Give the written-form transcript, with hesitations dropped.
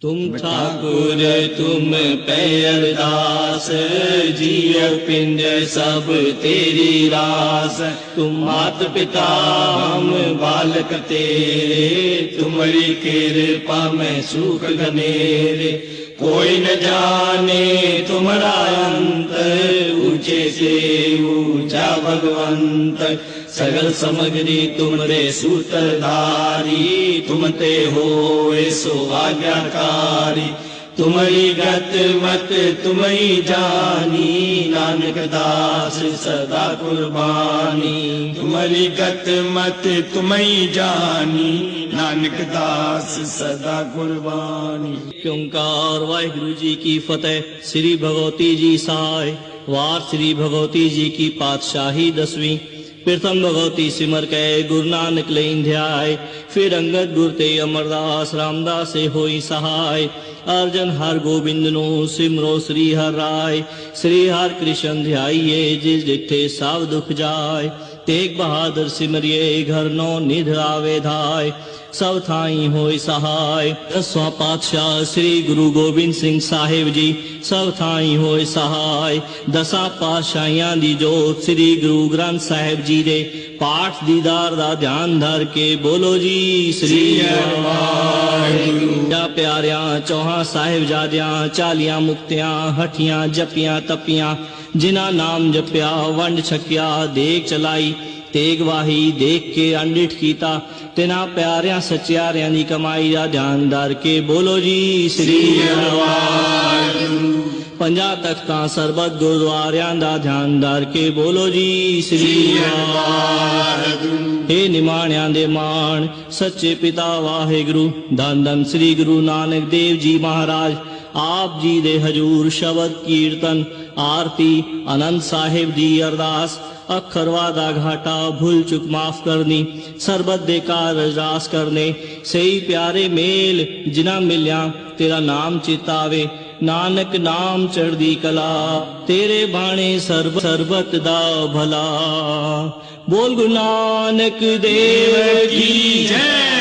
तुम ठाकुर तुम पे अरदास, जियो पिंड सब तेरी रास। तुम मात पिता हम बालक तेरे, तुम्हारी कृपा में सुख घनेरे। कोई न जाने तुम्हारा अंत, ऊंचे से ऊंचा भगवंत। सगल समग्री तुमरे सूत्रधारी, तुम ते हो सो आज्ञाकारी। तुम्हारी गत मत तुम्हें जानी, नानक दास सदा कुर्बानी। तुम्हारी गत मत तुम्हें जानी, नानक दास सदा कुर्बानी। ओंकार वाहिगुरु जी की फतेह। श्री भगवती जी सहाय। वार श्री भगवती जी की पातशाही 10वीं। प्रथम भगवती सिमर कै गुरु नानक लेन ध्याय। फिर अंगद गुर ते अमरदास रामदास से होई सहाय। अर्जन हर गोबिंद नो सिमरो श्री हर राय। श्री हर कृष्ण ध्याइये जिस डिठे सब दुख जाय। तेग बहादुर सिमरिये घर नो निध आवे धाय। सब थाई होई सहाय। 10वां पातशाह श्री गुरु गोबिंद सिंह साहिब जी सब थाई होई सहाय। 10 पातशाहियां दी जोत श्री गुरु ग्रंथ साहिब जी दे पाठ दीदार दा ध्यान धर के बोलो जी श्री वाहिगुरु। प्यारियां 4 साहिबजादियां 40 मुक्तियां हठियां जपियां तपियां। जिन्हां नाम जपिया वंड छकिया देख चलाई। तेग वाही देख के अंडिठ कीता। तिना प्यारियां सचियारियां दी कमाई दा ध्यान धर के बोलो जी श्री वाहिगुरु। 50 तख्तां सरबत गुरुद्वारियां दा ध्यान धर के बोलो जी श्री वाहिगुरु। हे निमाणियां दे मान सच्चे पिता वाहिगुरु। धन धन श्री गुरु नानक देव जी महाराज। आप जी दे हजूर शबद कीर्तन आरती आनंद साहिब दी अरदास। अखरवा दा घाटा भूल चुक माफ करनी। सरबत दे कारज रास करने। सही प्यारे मेल जिना मिलिया तेरा नाम चितावे। नानक नाम चढ़दी कला तेरे बाणे सरबत दा भला। बोल गुरु नानक देव की जय।